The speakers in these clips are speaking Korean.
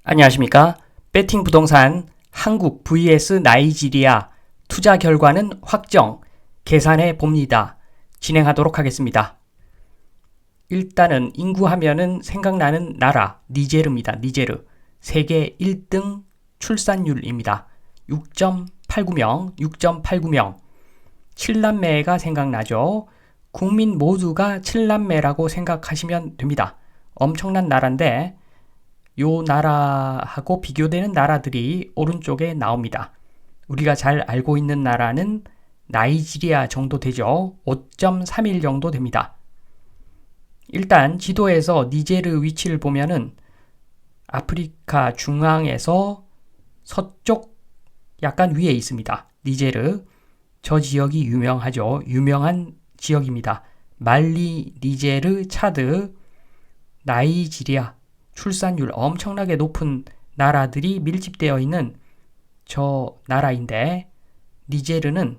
안녕하십니까? 배팅 부동산 한국 vs 나이지리아 투자 결과는 확정 계산해 봅니다. 진행하도록 하겠습니다. 일단은 인구 하면은 생각나는 나라 니제르입니다. 니제르. 세계 1등 출산율입니다. 6.89명, 6.89명. 7남매가 생각나죠. 국민 모두가 7남매라고 생각하시면 됩니다. 엄청난 나라인데 요 나라하고 비교되는 나라들이 오른쪽에 나옵니다. 우리가 잘 알고 있는 나라는 나이지리아 정도 되죠. 5.31 정도 됩니다. 일단 지도에서 니제르 위치를 보면은 아프리카 중앙에서 서쪽 약간 위에 있습니다. 니제르. 저 지역이 유명하죠. 유명한 지역입니다. 말리, 니제르, 차드, 나이지리아. 출산율 엄청나게 높은 나라들이 밀집되어 있는 저 나라인데 니제르는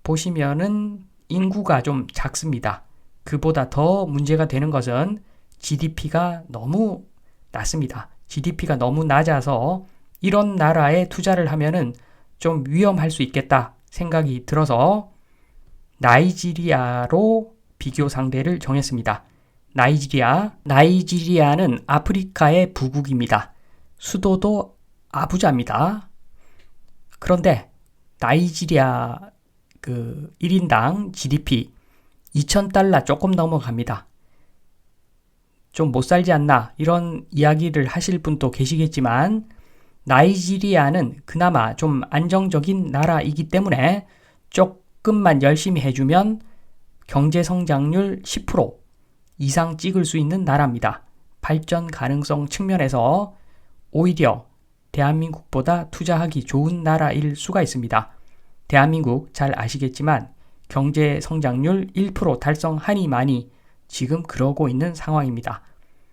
보시면은 인구가 좀 작습니다. 그보다 더 문제가 되는 것은 GDP가 너무 낮습니다. GDP가 너무 낮아서 이런 나라에 투자를 하면은 좀 위험할 수 있겠다 생각이 들어서 나이지리아로 비교 상대를 정했습니다. 나이지리아는 아프리카의 부국입니다. 수도도 아부자입니다. 그런데 나이지리아 1인당 GDP 2,000달러 조금 넘어갑니다. 좀 못 살지 않나 이런 이야기를 하실 분도 계시겠지만 나이지리아는 그나마 좀 안정적인 나라이기 때문에 조금만 열심히 해주면 경제 성장률 10% 이상 찍을 수 있는 나라입니다. 발전 가능성 측면에서 오히려 대한민국보다 투자하기 좋은 나라일 수가 있습니다. 대한민국 잘 아시겠지만 경제 성장률 1% 달성하니 많이 지금 그러고 있는 상황입니다.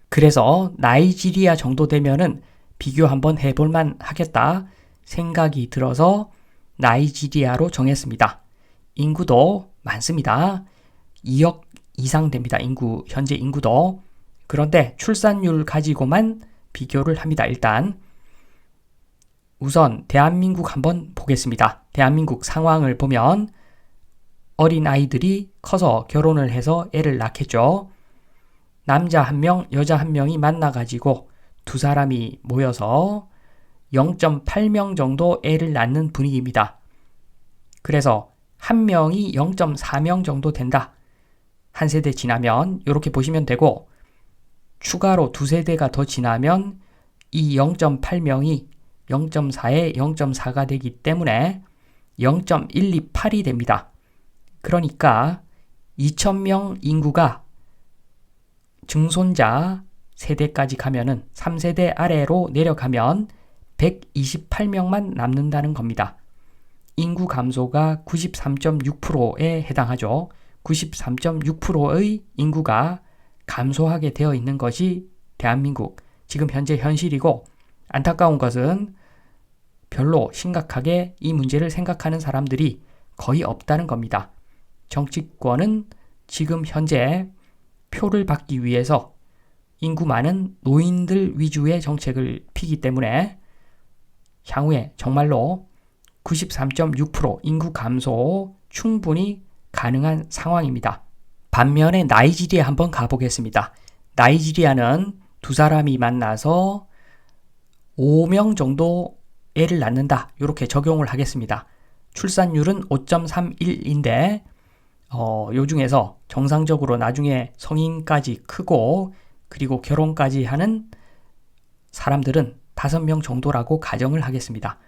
그래서 나이지리아 정도 되면은 비교 한번 해볼만 하겠다 생각이 들어서 나이지리아로 정했습니다. 인구도 많습니다. 2억 이상 됩니다. 현재 인구도. 그런데 출산율 가지고만 비교를 합니다. 일단 우선 대한민국 한번 보겠습니다. 대한민국 상황을 보면 어린 아이들이 커서 결혼을 해서 애를 낳겠죠. 남자 1명, 여자 1명이 만나가지고 두 사람이 모여서 0.8명 정도 애를 낳는 분위기입니다. 그래서 한 명이 0.4명 정도 된다. 한 세대 지나면 이렇게 보시면 되고 추가로 두 세대가 더 지나면 이 0.8명이 0.4에 0.4가 되기 때문에 0.128이 됩니다. 그러니까 2,000명 인구가 증손자 세대까지 가면은 3세대 아래로 내려가면 128명만 남는다는 겁니다. 인구 감소가 93.6%에 해당하죠. 93.6%의 인구가 감소하게 되어 있는 것이 대한민국 지금 현재 현실이고 안타까운 것은 별로 심각하게 이 문제를 생각하는 사람들이 거의 없다는 겁니다. 정치권은 지금 현재 표를 받기 위해서 인구 많은 노인들 위주의 정책을 피기 때문에 향후에 정말로 93.6% 인구 감소 충분히 가능한 상황입니다. 반면에 나이지리아 한번 가보겠습니다. 나이지리아는 두 사람이 만나서 5명 정도 애를 낳는다. 이렇게 적용을 하겠습니다. 출산율은 5.31인데 요 중에서 정상적으로 나중에 성인까지 크고 그리고 결혼까지 하는 사람들은 5명 정도라고 가정을 하겠습니다.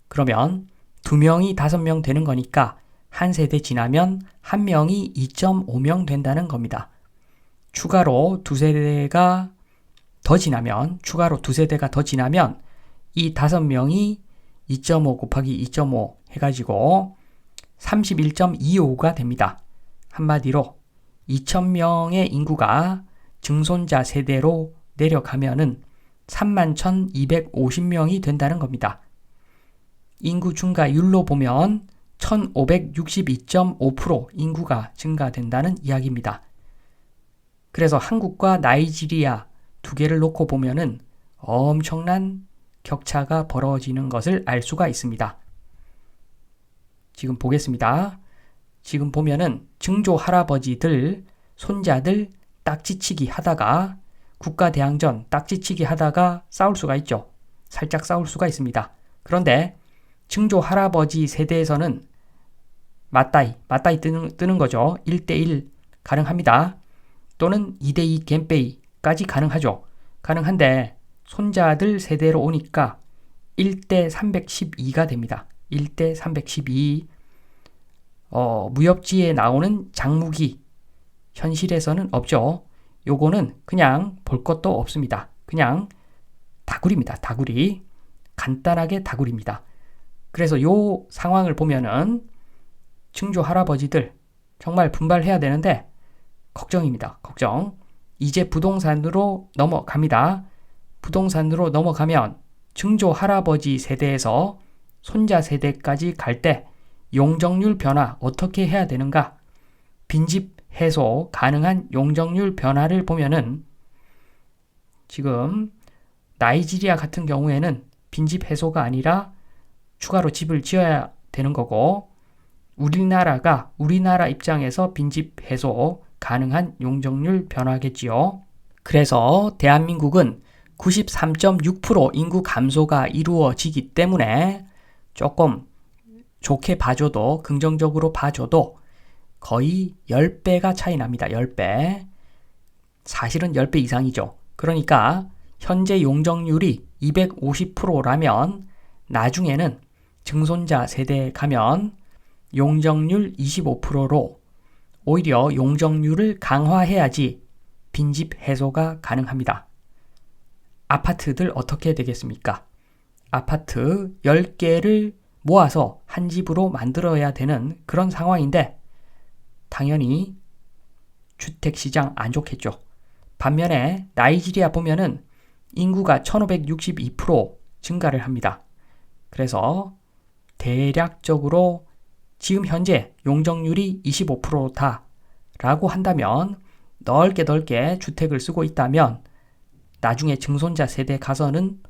그러면 2명이 5명 되는 거니까 한 세대 지나면 한 명이 2.5명 된다는 겁니다. 추가로 두 세대가 더 지나면 이 5명이 2.5 곱하기 2.5 해가지고 31.25가 됩니다. 한마디로 2,000명의 인구가 증손자 세대로 내려가면은 31,250명이 된다는 겁니다. 인구 증가율로 보면 1,562.5% 인구가 증가된다는 이야기입니다. 그래서 한국과 나이지리아 두 개를 놓고 보면은 엄청난 격차가 벌어지는 것을 알 수가 있습니다. 지금 보겠습니다. 지금 보면은 증조 할아버지들, 손자들 딱지치기 하다가 국가대항전 딱지치기 하다가 싸울 수가 있죠. 살짝 싸울 수가 있습니다. 그런데 증조 할아버지 세대에서는 맞다이 뜨는 거죠. 1대1 가능합니다. 또는 2대2 겐페이까지 가능하죠. 가능한데 손자들 세대로 오니까 1대 312가 됩니다. 1대 312. 무협지에 나오는 장무기 현실에서는 없죠. 요거는 그냥 볼 것도 없습니다. 그냥 다구리입니다. 다구리. 간단하게 다구리입니다. 그래서 요 상황을 보면은 증조 할아버지들 정말 분발해야 되는데 걱정입니다. 걱정. 이제 부동산으로 넘어갑니다. 부동산으로 넘어가면 증조 할아버지 세대에서 손자 세대까지 갈 때 용적률 변화 어떻게 해야 되는가? 빈집 해소 가능한 용적률 변화를 보면은 지금 나이지리아 같은 경우에는 빈집 해소가 아니라 추가로 집을 지어야 되는 거고 우리나라 입장에서 빈집 해소 가능한 용적률 변화겠지요. 그래서 대한민국은 93.6% 인구 감소가 이루어지기 때문에 조금 좋게 봐줘도 긍정적으로 봐줘도 거의 10배가 차이 납니다. 10배. 사실은 10배 이상이죠. 그러니까 현재 용적률이 250%라면 나중에는 증손자 세대에 가면 용적률 25%로 오히려 용적률을 강화해야지 빈집 해소가 가능합니다. 아파트들 어떻게 되겠습니까? 아파트 10개를 모아서 한 집으로 만들어야 되는 그런 상황인데 당연히 주택시장 안 좋겠죠. 반면에 나이지리아 보면은 인구가 1562% 증가를 합니다. 그래서 대략적으로 지금 현재 용적률이 25%다라고 한다면 넓게 주택을 쓰고 있다면 나중에 증손자 세대 가서는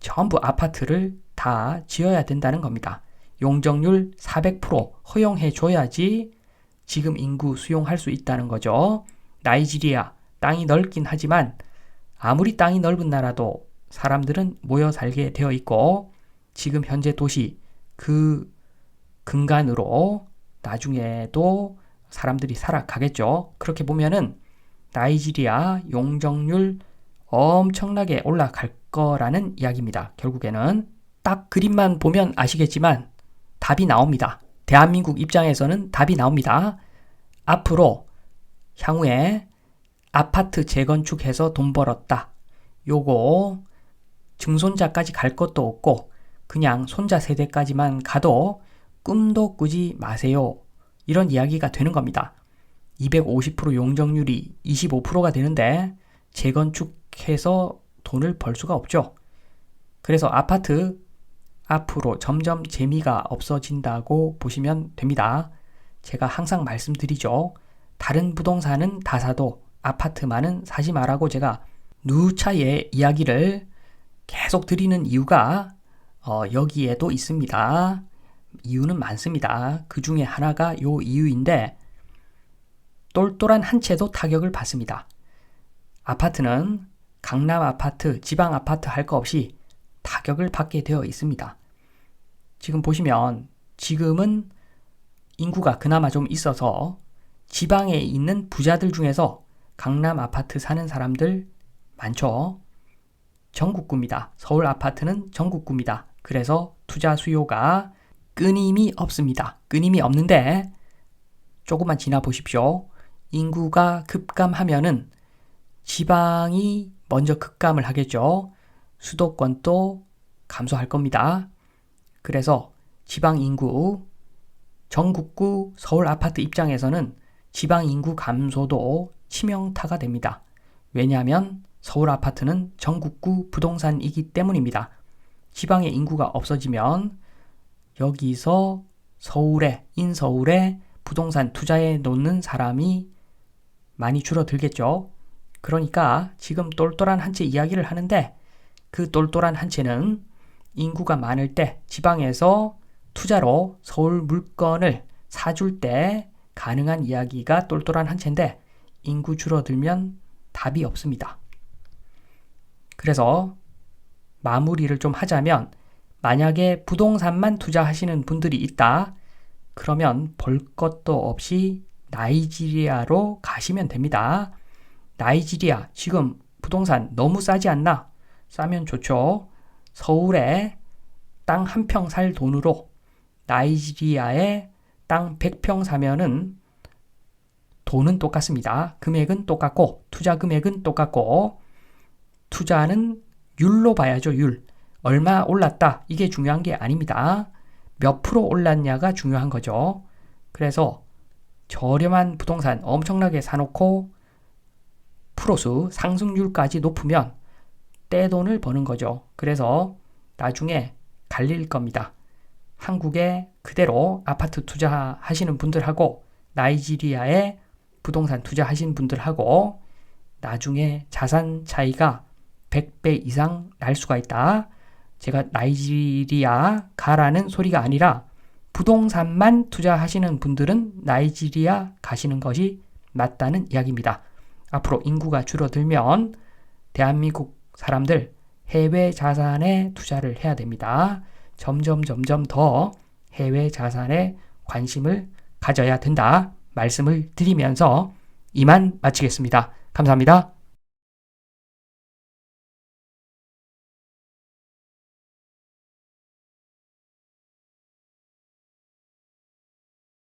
전부 아파트를 다 지어야 된다는 겁니다. 용적률 400% 허용해 줘야지 지금 인구 수용할 수 있다는 거죠. 나이지리아 땅이 넓긴 하지만 아무리 땅이 넓은 나라도 사람들은 모여 살게 되어 있고 지금 현재 도시 그 근간으로 나중에도 사람들이 살아가겠죠. 그렇게 보면은 나이지리아 용적률 엄청나게 올라갈 거라는 이야기입니다. 결국에는 딱 그림만 보면 아시겠지만 답이 나옵니다. 대한민국 입장에서는 답이 나옵니다. 앞으로 향후에 아파트 재건축해서 돈 벌었다. 요거 증손자까지 갈 것도 없고 그냥 손자 세대까지만 가도 꿈도 꾸지 마세요. 이런 이야기가 되는 겁니다. 250% 용적률이 25%가 되는데 재건축해서 돈을 벌 수가 없죠. 그래서 아파트 앞으로 점점 재미가 없어진다고 보시면 됩니다. 제가 항상 말씀드리죠. 다른 부동산은 다 사도 아파트만은 사지 말라고 제가 누차의 이야기를 계속 드리는 이유가 여기에도 있습니다. 이유는 많습니다. 그 중에 하나가 요 이유인데 똘똘한 한 채도 타격을 받습니다. 아파트는 강남 아파트, 지방 아파트 할 거 없이 타격을 받게 되어 있습니다. 지금 보시면 지금은 인구가 그나마 좀 있어서 지방에 있는 부자들 중에서 강남 아파트 사는 사람들 많죠. 전국구입니다. 서울 아파트는 전국구입니다. 그래서 투자 수요가 끊임이 없습니다. 끊임이 없는데 조금만 지나 보십시오. 인구가 급감하면은 지방이 먼저 급감을 하겠죠. 수도권도 감소할 겁니다. 그래서 지방 인구, 전국구 서울 아파트 입장에서는 지방 인구 감소도 치명타가 됩니다. 왜냐하면 서울 아파트는 전국구 부동산이기 때문입니다. 지방의 인구가 없어지면 여기서 인서울에 부동산 투자해 놓는 사람이 많이 줄어들겠죠. 그러니까 지금 똘똘한 한 채 이야기를 하는데 그 똘똘한 한 채는 인구가 많을 때 지방에서 투자로 서울 물건을 사줄 때 가능한 이야기가 똘똘한 한 채인데 인구 줄어들면 답이 없습니다. 그래서 마무리를 좀 하자면 만약에 부동산만 투자하시는 분들이 있다. 그러면 볼 것도 없이 나이지리아로 가시면 됩니다. 나이지리아 지금 부동산 너무 싸지 않나? 싸면 좋죠. 서울에 땅 한 평 살 돈으로 나이지리아에 땅 100평 사면은 돈은 똑같습니다. 금액은 똑같고 투자 금액은 똑같고 투자는 율로 봐야죠. 율. 얼마 올랐다. 이게 중요한 게 아닙니다. 몇 프로 올랐냐가 중요한 거죠. 그래서 저렴한 부동산 엄청나게 사놓고 프로수 상승률까지 높으면 떼돈을 버는 거죠. 그래서 나중에 갈릴 겁니다. 한국에 그대로 아파트 투자하시는 분들하고 나이지리아에 부동산 투자하신 분들하고 나중에 자산 차이가 100배 이상 날 수가 있다. 제가 나이지리아 가라는 소리가 아니라 부동산만 투자하시는 분들은 나이지리아 가시는 것이 맞다는 이야기입니다. 앞으로 인구가 줄어들면 대한민국 사람들 해외 자산에 투자를 해야 됩니다. 점점 더 해외 자산에 관심을 가져야 된다 말씀을 드리면서 이만 마치겠습니다. 감사합니다.